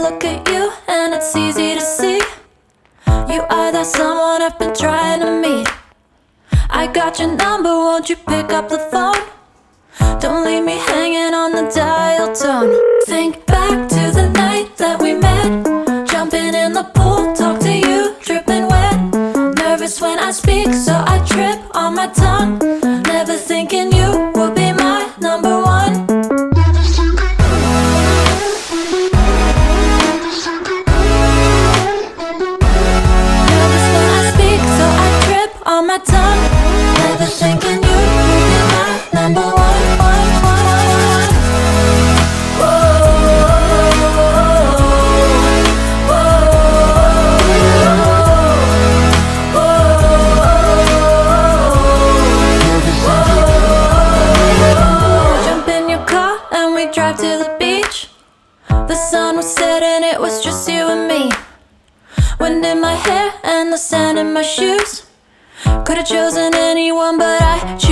look at you and it's easy to see you are that someone I've been trying to meet. I got your number, won't you pick up the phone? Don't leave me hanging on the dial tone. Think back to the night that we met, jumping in the pool, talk to you, dripping wet. Nervous when I speak, so I trip on my tongue. Never thinking you would be my number one. Nervous when I speak, so I trip on my tongue. Never thinking you would be my number one. Drive to the beach. The sun was setting, it was just you and me. Wind in my hair and the sand in my shoes. Could've chosen anyone, but I choose